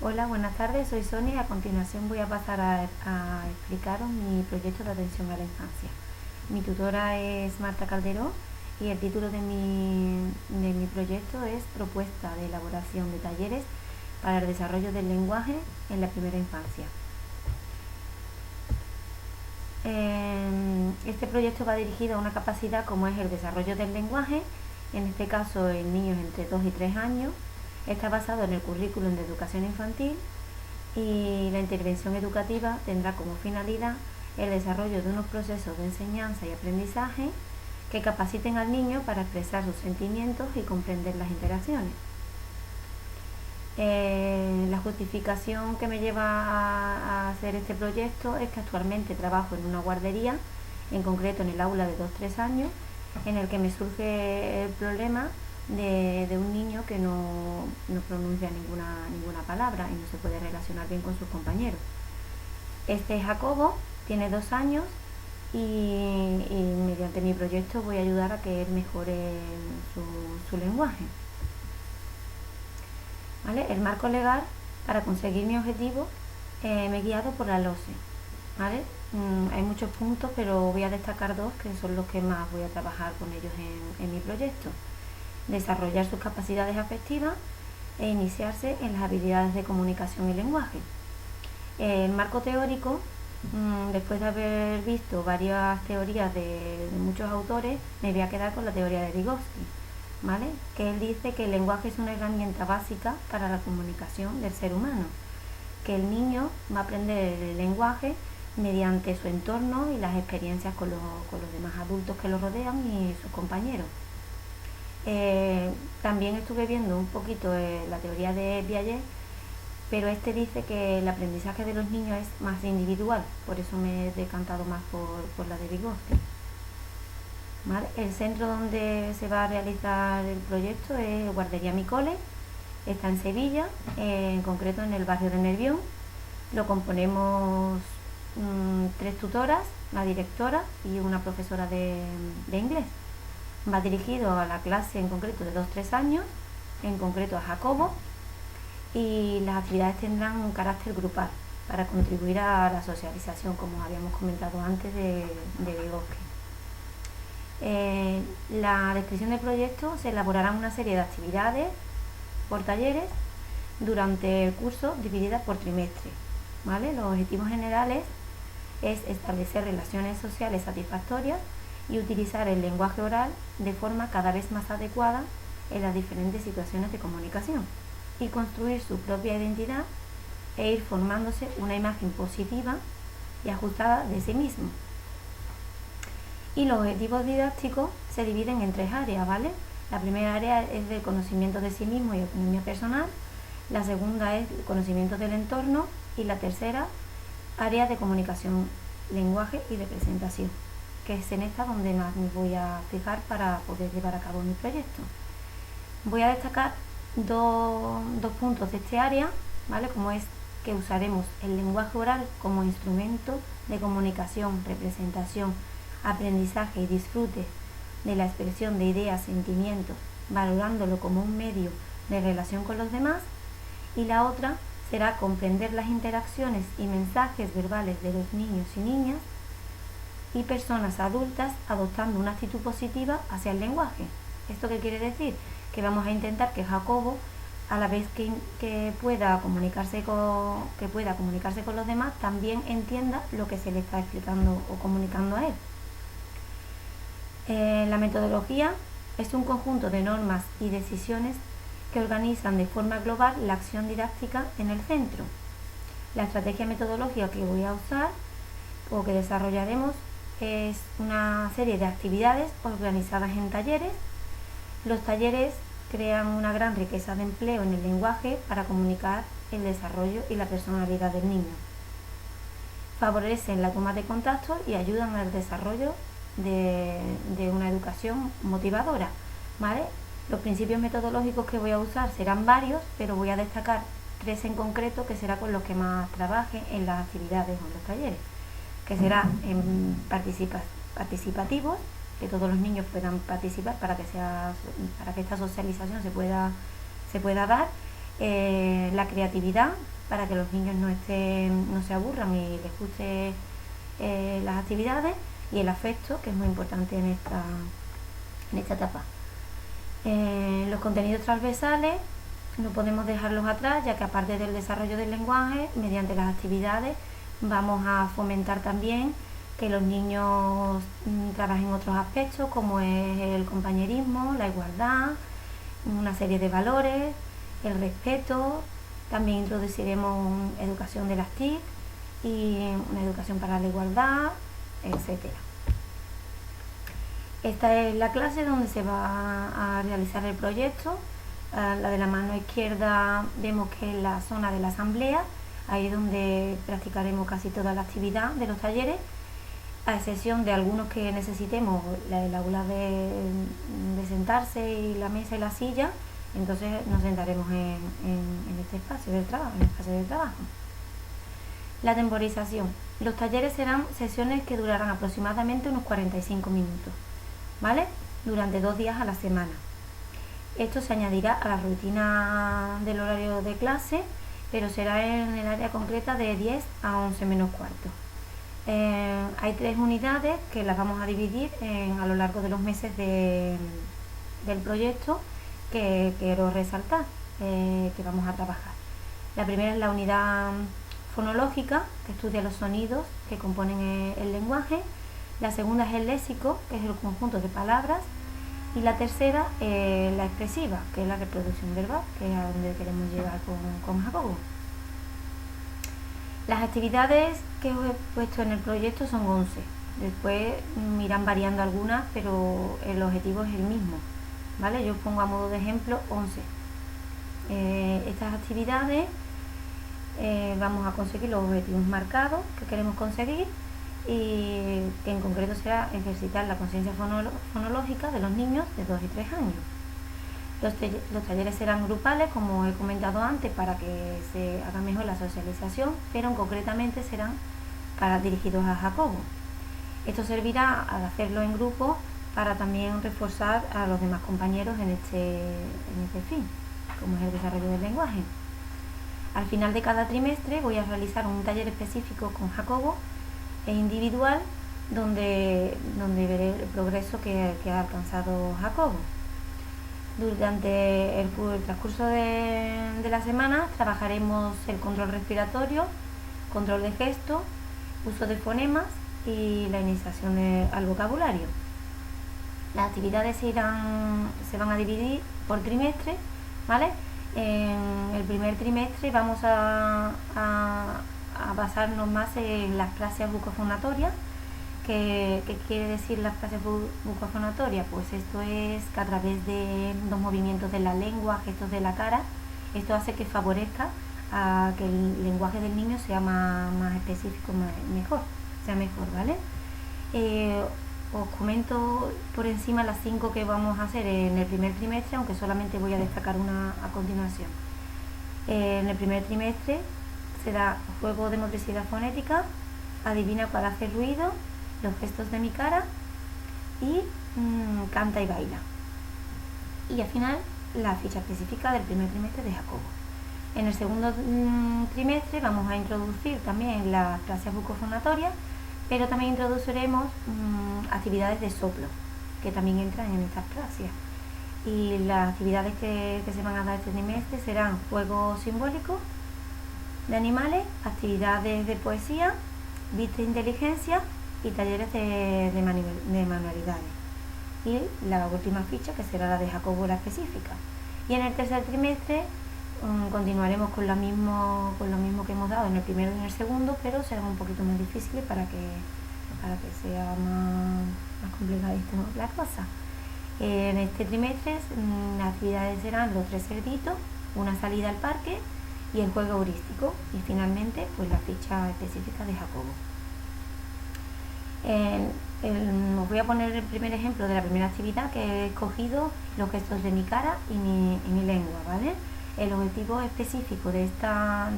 Hola, buenas tardes, soy Sonia y a continuación voy a pasar a explicaros mi proyecto de atención a la infancia. Mi tutora es Marta Calderón y el título de mi proyecto es Propuesta de elaboración de talleres para el desarrollo del lenguaje en la primera infancia. Este proyecto va dirigido a una capacidad como es el desarrollo del lenguaje, en este caso en niños entre 2 y 3 años. Está basado en el currículum de educación infantil y la intervención educativa tendrá como finalidad el desarrollo de unos procesos de enseñanza y aprendizaje que capaciten al niño para expresar sus sentimientos y comprender las interacciones. La justificación que me lleva a hacer este proyecto es que actualmente trabajo en una guardería, en concreto en el aula de 2-3 años, en el que me surge el problema de un niño que no pronuncia ninguna palabra y no se puede relacionar bien con sus compañeros. Este es Jacobo, tiene 2 años y mediante mi proyecto voy a ayudar a que él mejore su lenguaje. ¿Vale? El marco legal para conseguir mi objetivo me he guiado por la LOSE. ¿Vale? Hay muchos puntos, pero voy a destacar 2 que son los que más voy a trabajar con ellos en mi proyecto. Desarrollar sus capacidades afectivas e iniciarse en las habilidades de comunicación y lenguaje. El marco teórico, después de haber visto varias teorías de muchos autores, me voy a quedar con la teoría de Vygotsky, ¿vale? Que él dice que el lenguaje es una herramienta básica para la comunicación del ser humano, que el niño va a aprender el lenguaje mediante su entorno y las experiencias con los demás adultos que lo rodean y sus compañeros. También estuve viendo un poquito la teoría de Piaget, pero este dice que el aprendizaje de los niños es más individual, por eso me he decantado más por la de Vygotsky. ¿Vale? El centro donde se va a realizar el proyecto es Guardería Mi Cole, está en Sevilla, en concreto en el barrio de Nervión. Lo componemos 3 tutoras, la directora y una profesora de inglés. Va dirigido a la clase en concreto de 2-3 años, en concreto a Jacobo, y las actividades tendrán un carácter grupal para contribuir a la socialización, como habíamos comentado antes, de Vygotsky. La descripción del proyecto: se elaborarán una serie de actividades por talleres durante el curso divididas por trimestre. ¿Vale? Los objetivos generales es establecer relaciones sociales satisfactorias y utilizar el lenguaje oral de forma cada vez más adecuada en las diferentes situaciones de comunicación y construir su propia identidad e ir formándose una imagen positiva y ajustada de sí mismo. Y los objetivos didácticos se dividen en 3 áreas, ¿vale? La primera área es de conocimiento de sí mismo y autonomía personal, la segunda es conocimiento del entorno y la tercera, área de comunicación, lenguaje y representación, que es en esta donde más me voy a fijar para poder llevar a cabo mi proyecto. Voy a destacar dos puntos de este área, ¿vale? Como es que usaremos el lenguaje oral como instrumento de comunicación, representación, aprendizaje y disfrute de la expresión de ideas, sentimientos, valorándolo como un medio de relación con los demás, y la otra será comprender las interacciones y mensajes verbales de los niños y niñas y personas adultas adoptando una actitud positiva hacia el lenguaje. ¿Esto qué quiere decir? Que vamos a intentar que Jacobo, a la vez que pueda comunicarse con los demás, también entienda lo que se le está explicando o comunicando a él. La metodología es un conjunto de normas y decisiones que organizan de forma global la acción didáctica en el centro. La estrategia metodológica que voy a usar o que desarrollaremos es una serie de actividades organizadas en talleres. Los talleres crean una gran riqueza de empleo en el lenguaje para comunicar el desarrollo y la personalidad del niño. Favorecen la toma de contacto y ayudan al desarrollo de una educación motivadora, ¿vale? Los principios metodológicos que voy a usar serán varios, pero voy a destacar 3 en concreto que será con los que más trabaje en las actividades o en los talleres, que será en participativos, que todos los niños puedan participar para que esta socialización se pueda dar, la creatividad, para que los niños no se aburran y les guste las actividades, y el afecto, que es muy importante en esta etapa. Los contenidos transversales no podemos dejarlos atrás, ya que aparte del desarrollo del lenguaje, mediante las actividades vamos a fomentar también que los niños trabajen otros aspectos, como es el compañerismo, la igualdad, una serie de valores, el respeto. También introduciremos educación de las TIC y una educación para la igualdad, etcétera. Esta es la clase donde se va a realizar el proyecto. La de la mano izquierda vemos que es la zona de la asamblea, ahí es donde practicaremos casi toda la actividad de los talleres, a excepción de algunos que necesitemos el aula de sentarse y la mesa y la silla. Entonces nos sentaremos en este espacio del trabajo, en el espacio de trabajo. La temporización. Los talleres serán sesiones que durarán aproximadamente unos 45 minutos, ¿vale? Durante 2 días a la semana. Esto se añadirá a la rutina del horario de clase, pero será en el área concreta de 10 a 11 menos cuarto. Hay 3 unidades que las vamos a dividir a lo largo de los meses del proyecto, que quiero resaltar, que vamos a trabajar. La primera es la unidad fonológica, que estudia los sonidos que componen el lenguaje. La segunda es el léxico, que es el conjunto de palabras. Y la tercera, la expresiva, que es la reproducción verbal, que es a donde queremos llegar con Jacobo. Las actividades que os he puesto en el proyecto son 11. Después irán variando algunas, pero el objetivo es el mismo, ¿vale? Yo pongo a modo de ejemplo 11. Estas actividades vamos a conseguir los objetivos marcados que queremos conseguir, y que en concreto será ejercitar la conciencia fonológica de los niños de 2 y 3 años. Los talleres serán grupales, como he comentado antes, para que se haga mejor la socialización, pero concretamente serán dirigidos a Jacobo. Esto servirá, al hacerlo en grupo, para también reforzar a los demás compañeros en este fin, como es el desarrollo del lenguaje. Al final de cada trimestre voy a realizar un taller específico con Jacobo e individual, donde veré el progreso que ha alcanzado Jacobo. Durante el transcurso de la semana trabajaremos el control respiratorio, control de gestos, uso de fonemas y la iniciación al vocabulario. Las actividades se van a dividir por trimestre, ¿vale? En el primer trimestre vamos a basarnos más en las clases bucofonatorias. ¿Qué quiere decir las clases bucofonatorias? Pues esto es que a través de los movimientos de la lengua, gestos de la cara, esto hace que favorezca a que el lenguaje del niño sea más específico, sea mejor, ¿vale? Os comento por encima las 5 que vamos a hacer en el primer trimestre, aunque solamente voy a destacar una a continuación. En el primer trimestre será juego de motricidad fonética, adivina cuál hace ruido, los gestos de mi cara y canta y baila. Y al final la ficha específica del primer trimestre de Jacobo. En el segundo trimestre vamos a introducir también las clases bucofonatorias, pero también introduciremos actividades de soplo, que también entran en estas clases. Y las actividades que se van a dar este trimestre serán juegos simbólicos de animales, actividades de poesía, vista e inteligencia y talleres de manualidades. Y la última ficha, que será la de Jacobo, la específica. Y en el tercer trimestre continuaremos con lo mismo que hemos dado en el primero y en el segundo, pero serán un poquito más difíciles para que sea más complicada la cosa. En este trimestre las actividades serán los 3 cerditos, una salida al parque y el juego heurístico, y finalmente pues la ficha específica de Jacobo. Os voy a poner el primer ejemplo de la primera actividad, que he escogido los gestos de mi cara y mi lengua, ¿vale? El objetivo específico de esta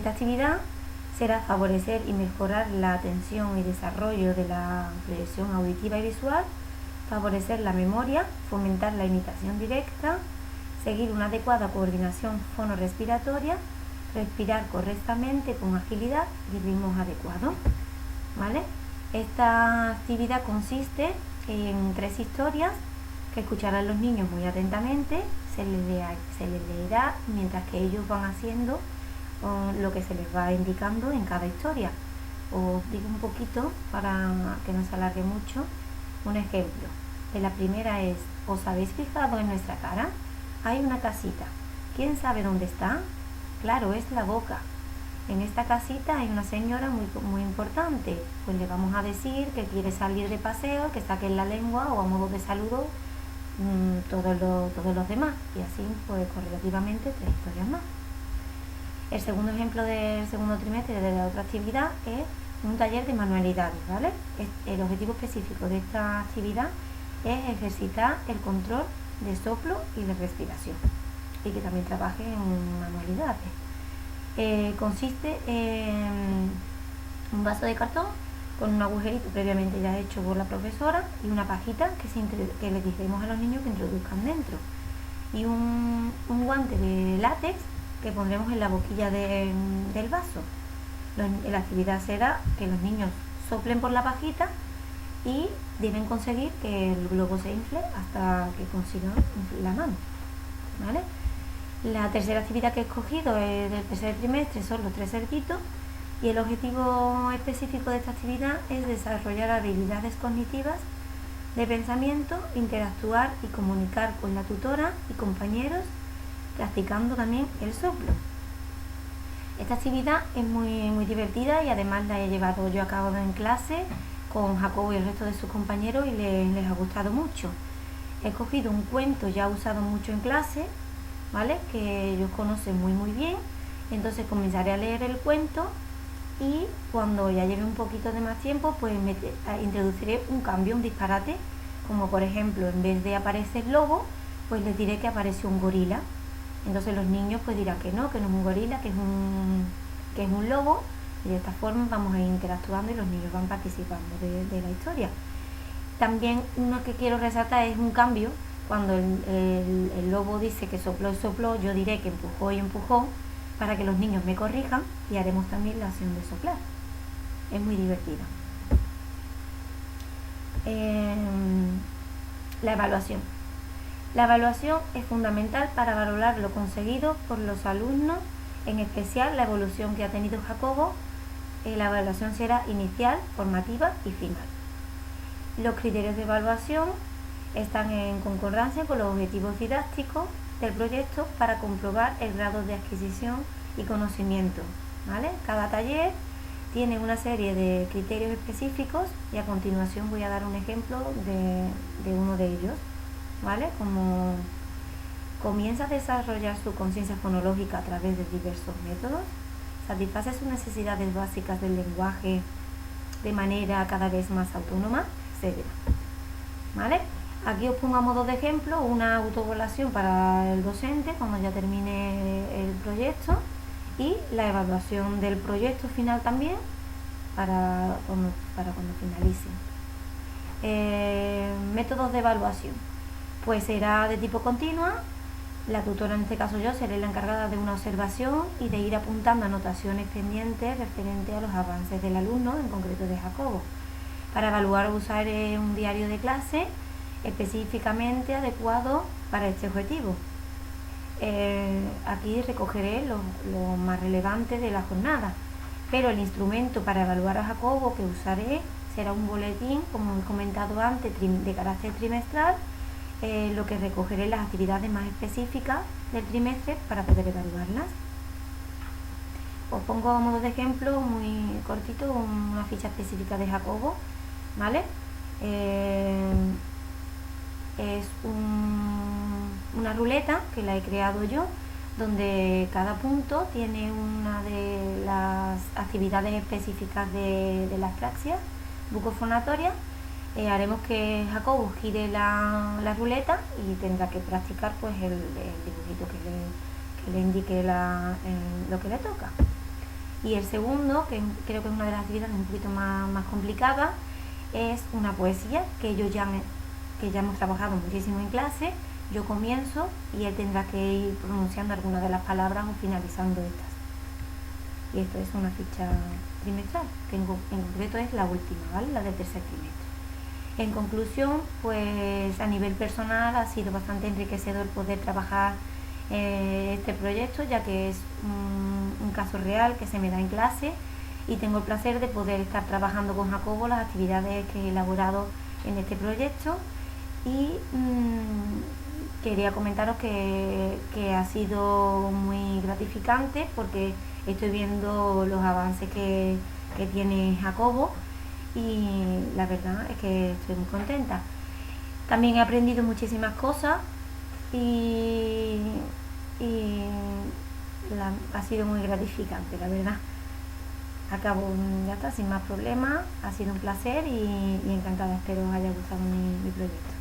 actividad será favorecer y mejorar la atención y desarrollo de la proyección auditiva y visual, favorecer la memoria, fomentar la imitación directa, seguir una adecuada coordinación fonorrespiratoria, respirar correctamente con agilidad y ritmos adecuados, ¿vale? Esta actividad consiste en 3 historias que escucharán los niños muy atentamente, se les leerá mientras que ellos van haciendo lo que se les va indicando en cada historia. Os digo un poquito para que no se alargue mucho. Un ejemplo, la primera es: ¿os habéis fijado en nuestra cara? Hay una casita. ¿Quién sabe dónde está? Claro, es la boca. En esta casita hay una señora muy importante. Pues le vamos a decir que quiere salir de paseo, que saquen la lengua, o a modo de saludo todos los demás. Y así pues correlativamente 3 historias más. El segundo ejemplo del segundo trimestre de la otra actividad es un taller de manualidades, ¿vale? El objetivo específico de esta actividad es ejercitar el control de soplo y de respiración, y que también trabaje en manualidades. Consiste en un vaso de cartón con un agujerito previamente ya hecho por la profesora y una pajita que le diremos a los niños que introduzcan dentro, y un guante de látex que pondremos en la boquilla del vaso. La actividad será que los niños soplen por la pajita y deben conseguir que el globo se infle hasta que consigan la mano, ¿vale? La tercera actividad que he escogido es del tercer trimestre, son los 3 cerditos, y el objetivo específico de esta actividad es desarrollar habilidades cognitivas de pensamiento, interactuar y comunicar con la tutora y compañeros, practicando también el soplo. Esta actividad es muy divertida y además la he llevado yo a cabo en clase con Jacobo y el resto de sus compañeros y les ha gustado mucho. He escogido un cuento ya usado mucho en clase, ¿vale?, que ellos conocen muy bien. Entonces comenzaré a leer el cuento y cuando ya lleve un poquito de más tiempo, pues introduciré un cambio, un disparate, como por ejemplo, en vez de aparecer lobo, pues les diré que apareció un gorila. Entonces los niños pues dirán que no es un gorila, que es un lobo, y de esta forma vamos a ir interactuando y los niños van participando de la historia. También uno que quiero resaltar es un cambio. Cuando el lobo dice que sopló y sopló, yo diré que empujó y empujó, para que los niños me corrijan, y haremos también la acción de soplar. Es muy divertido. La evaluación. La evaluación es fundamental para valorar lo conseguido por los alumnos, en especial la evolución que ha tenido Jacobo. La evaluación será inicial, formativa y final. Los criterios de evaluación están en concordancia con los objetivos didácticos del proyecto para comprobar el grado de adquisición y conocimiento, ¿vale? Cada taller tiene una serie de criterios específicos y a continuación voy a dar un ejemplo de uno de ellos, ¿vale? Como comienza a desarrollar su conciencia fonológica a través de diversos métodos, satisface sus necesidades básicas del lenguaje de manera cada vez más autónoma, etc. ¿Vale? Aquí os pongo a modo de ejemplo una autoevaluación para el docente cuando ya termine el proyecto, y la evaluación del proyecto final también para cuando finalice. Métodos de evaluación. Pues será de tipo continua. La tutora, en este caso yo, seré la encargada de una observación y de ir apuntando anotaciones pendientes referentes a los avances del alumno, en concreto de Jacobo. Para evaluar usaré un diario de clase específicamente adecuado para este objetivo. Aquí recogeré lo más relevante de la jornada, pero el instrumento para evaluar a Jacobo que usaré será un boletín, como he comentado antes, de carácter trimestral, lo que recogeré las actividades más específicas del trimestre para poder evaluarlas. Os pongo a modo de ejemplo, muy cortito, una ficha específica de Jacobo, ¿vale? Es una ruleta que la he creado yo, donde cada punto tiene una de las actividades específicas de las praxias bucofonatorias. Haremos que Jacobo gire la ruleta y tendrá que practicar pues el dibujito que le indique lo que le toca. Y el segundo, que creo que es una de las actividades un poquito más complicadas, es una poesía que ya hemos trabajado muchísimo en clase, yo comienzo y él tendrá que ir pronunciando algunas de las palabras o finalizando estas. Y esto es una ficha trimestral, que en concreto es la última, ¿vale? La del tercer trimestre. En conclusión, pues a nivel personal ha sido bastante enriquecedor poder trabajar este proyecto, ya que es un caso real que se me da en clase, y tengo el placer de poder estar trabajando con Jacobo las actividades que he elaborado en este proyecto. Y quería comentaros que ha sido muy gratificante, porque estoy viendo los avances que tiene Jacobo, y la verdad es que estoy muy contenta. También he aprendido muchísimas cosas y ha sido muy gratificante, la verdad. Acabo, ya está, sin más problemas. Ha sido un placer y encantada. Espero os haya gustado mi proyecto.